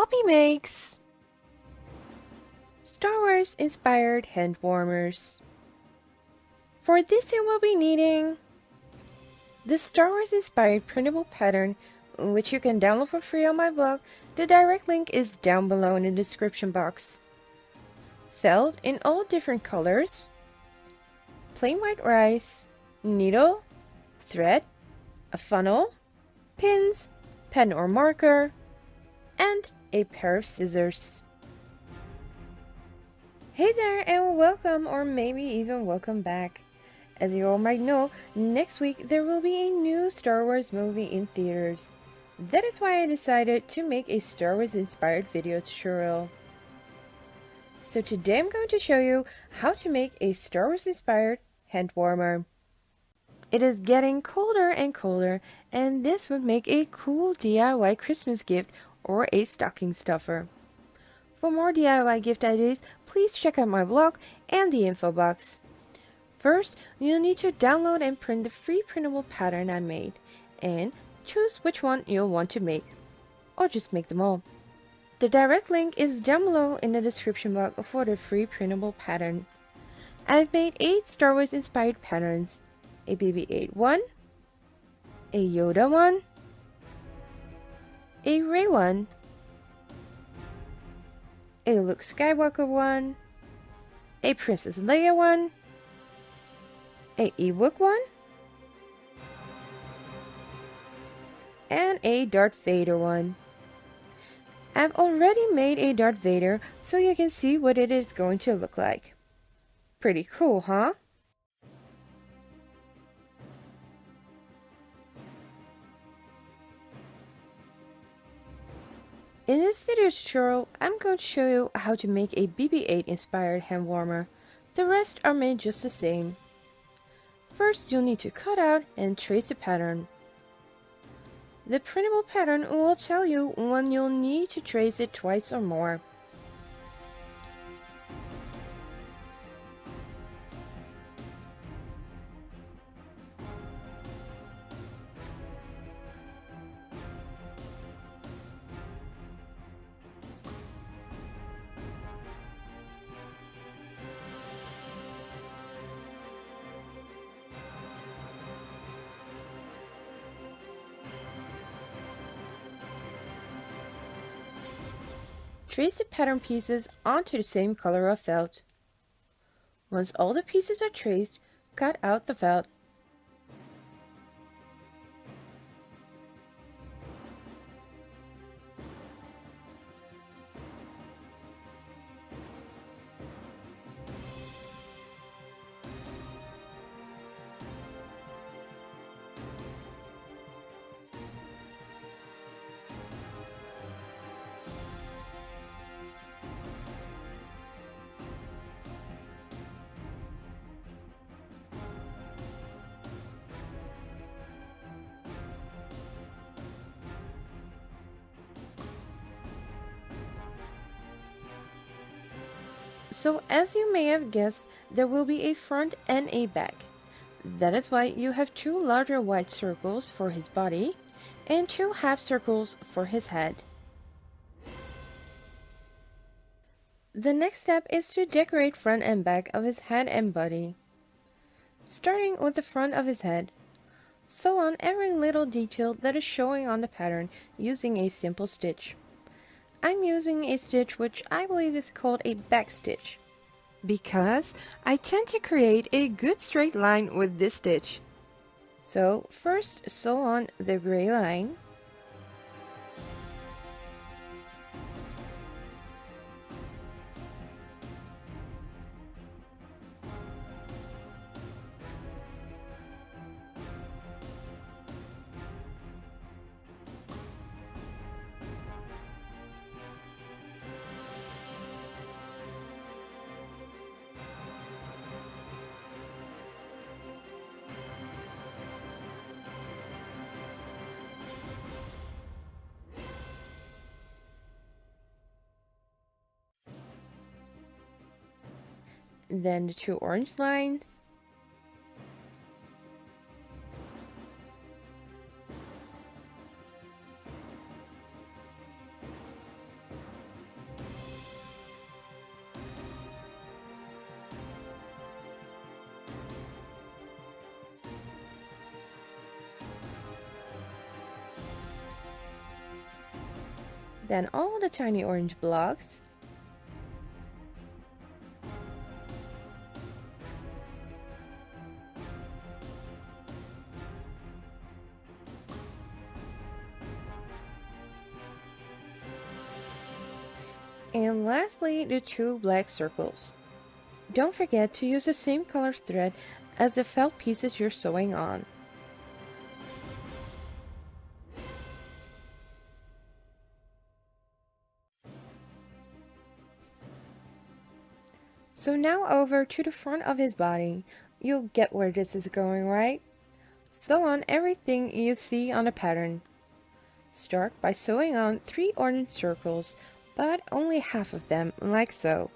Poppy makes Star Wars inspired hand warmers. For this you will be needing the Star Wars inspired printable pattern, which you can download for free on my blog. The direct link is down below in the description box. Felt in all different colors, plain white rice, needle, thread, a funnel, pins, pen or marker, and a pair of scissors. Hey there and welcome, or maybe even welcome back. As you all might know, next week there will be a new Star Wars movie in theaters. That is why I decided to make a Star Wars inspired video tutorial. So today I'm going to show you how to make a Star Wars inspired hand warmer. It is getting colder and colder, and this would make a cool DIY Christmas gift or a stocking stuffer. For more DIY gift ideas, please check out my blog and the info box. First, you'll need to download and print the free printable pattern I made, and choose which one you'll want to make, or just make them all. The direct link is down below in the description box for the free printable pattern. I've made 8 Star Wars inspired patterns, a BB-8 one, a Yoda one, a Rey one, a Luke Skywalker one, a Princess Leia one, a Ewok one, and a Darth Vader one. I've already made a Darth Vader so you can see what it is going to look like. Pretty cool, huh? In this video tutorial, I'm going to show you how to make a BB-8 inspired hand warmer. The rest are made just the same. First, you'll need to cut out and trace the pattern. The printable pattern will tell you when you'll need to trace it twice or more. Trace the pattern pieces onto the same color of felt. Once all the pieces are traced, cut out the felt. So as you may have guessed, there will be a front and a back. That is why you have 2 larger white circles for his body and 2 half circles for his head. The next step is to decorate front and back of his head and body. Starting with the front of his head, sew on every little detail that is showing on the pattern using a simple stitch. I'm using a stitch which I believe is called a back stitch, because I tend to create a good straight line with this stitch. So first sew on the gray line, then the 2 orange lines, then all the tiny orange blocks. And lastly, the two black circles. Don't forget to use the same color thread as the felt pieces you're sewing on. So now over to the front of his body. You'll get where this is going, right? Sew on everything you see on the pattern. Start by sewing on 3 orange circles, but only half of them, like so.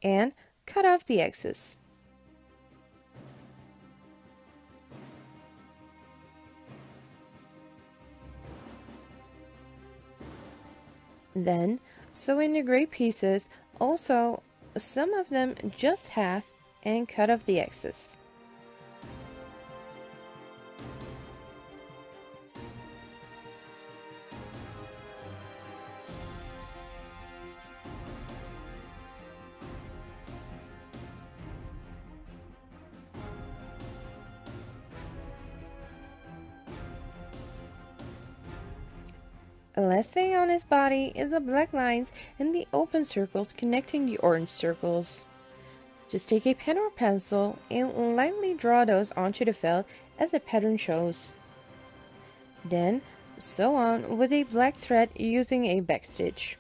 And cut off the excess. Then sew in the gray pieces, also some of them just half, and cut off the excess. The last thing on his body is the black lines and the open circles connecting the orange circles. Just take a pen or pencil and lightly draw those onto the felt as the pattern shows. Then sew on with a black thread using a backstitch.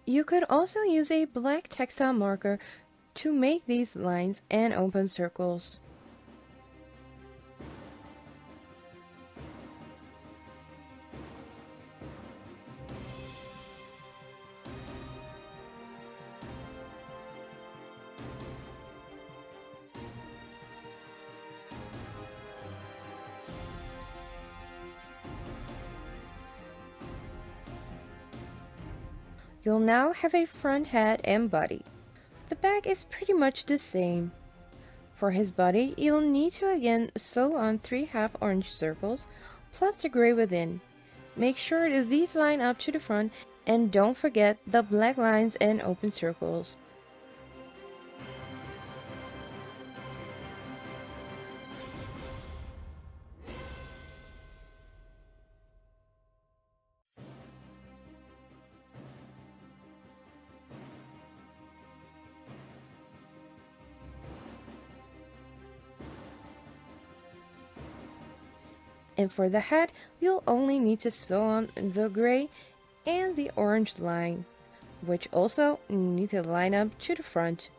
You could also use a black textile marker to make these lines and open circles. You'll now have a front head and body. The back is pretty much the same. For his body, you'll need to again sew on 3 half orange circles plus the gray within. Make sure that these line up to the front and don't forget the black lines and open circles. And for the hat, you'll only need to sew on the gray and the orange line, which also need to line up to the front.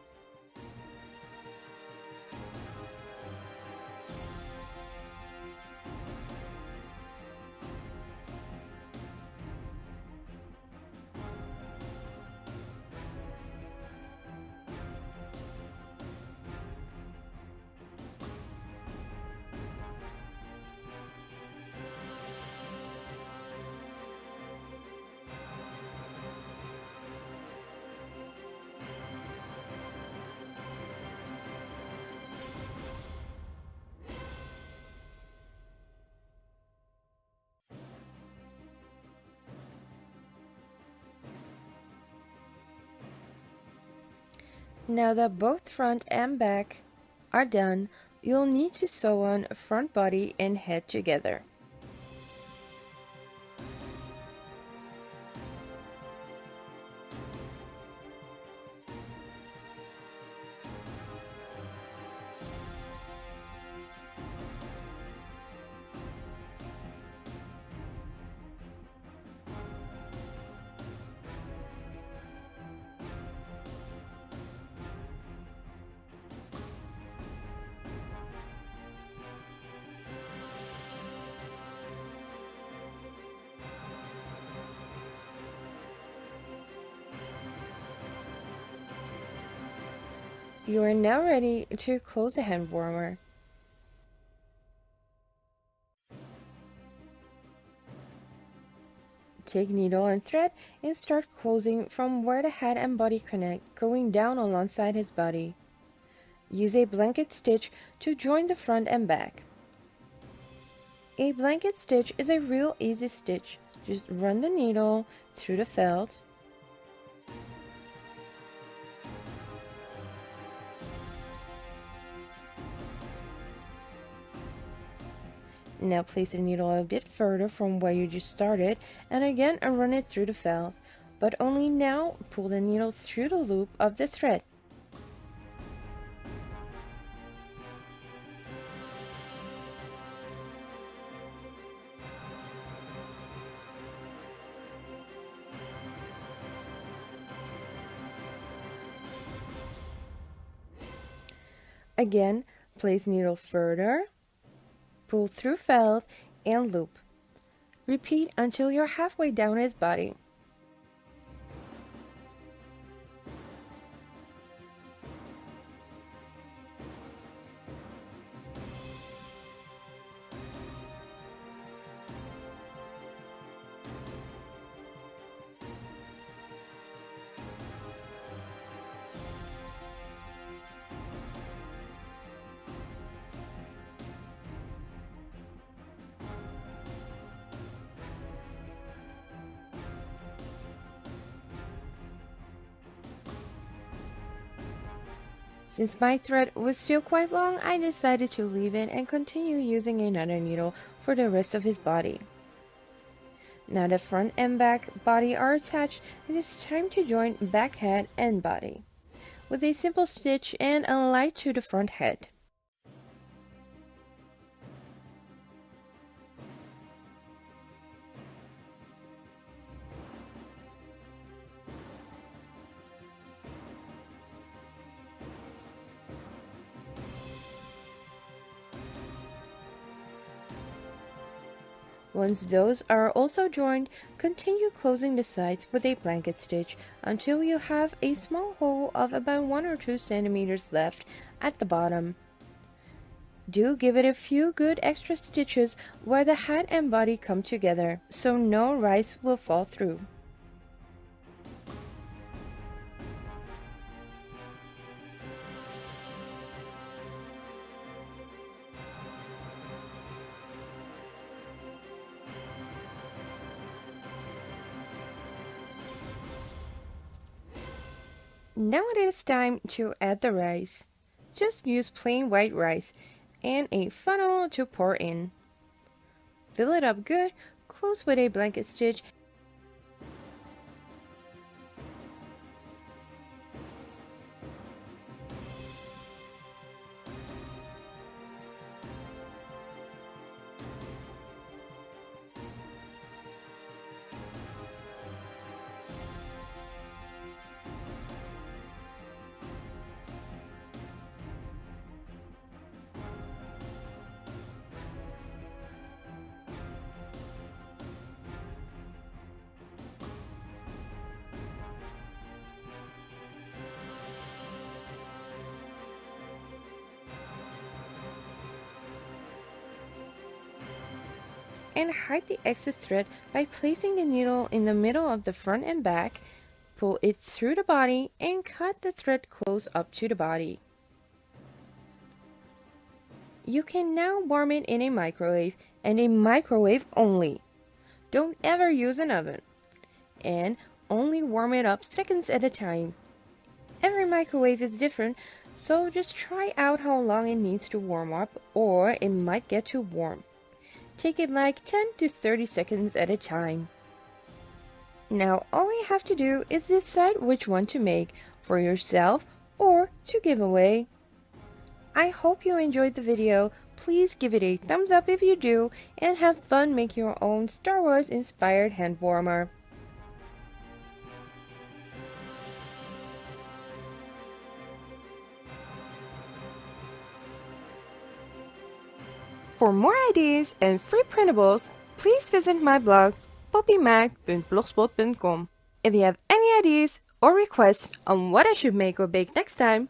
Now that both front and back are done, you'll need to sew on front body and head together. You are now ready to close the hand warmer. Take needle and thread and start closing from where the head and body connect, going down alongside his body. Use a blanket stitch to join the front and back. A blanket stitch is a real easy stitch. Just run the needle through the felt. Now place the needle a bit further from where you just started and again run it through the felt, but only now pull the needle through the loop of the thread. Again, place needle further, pull through felt, and loop. Repeat until you're halfway down his body. Since my thread was still quite long, I decided to leave it and continue using another needle for the rest of his body. Now the front and back body are attached, it is time to join back head and body with a simple stitch and a light to the front head. Once those are also joined, continue closing the sides with a blanket stitch until you have a small hole of about 1 or 2 centimeters left at the bottom. Do give it a few good extra stitches where the head and body come together, so no rice will fall through. Now it is time to add the rice. Just use plain white rice and a funnel to pour in. Fill it up good, close with a blanket stitch. And hide the excess thread by placing the needle in the middle of the front and back, pull it through the body, and cut the thread close up to the body. You can now warm it in a microwave, and a microwave only. Don't ever use an oven, and only warm it up seconds at a time. Every microwave is different, so just try out how long it needs to warm up, or it might get too warm. Take it like 10 to 30 seconds at a time. Now all you have to do is decide which one to make for yourself or to give away. I hope you enjoyed the video. Please give it a thumbs up if you do and have fun making your own Star Wars inspired hand warmer. For more ideas and free printables, please visit my blog poppymac.blogspot.com. If you have any ideas or requests on what I should make or bake next time,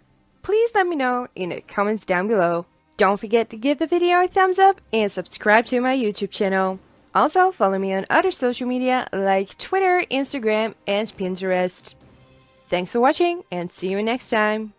please let me know in the comments down below. Don't forget to give the video a thumbs up and subscribe to my YouTube channel. Also, follow me on other social media like Twitter, Instagram, and Pinterest. Thanks for watching and see you next time.